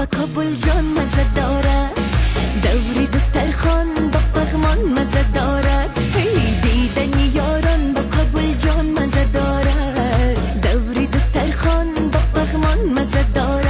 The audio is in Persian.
کابل جان مزه دارد، دوری دسترخوان با پغمان مزه دارد. دیدن یاران با کابل جان مزه دارد، دوری دسترخوان با پغمان مزه دارد.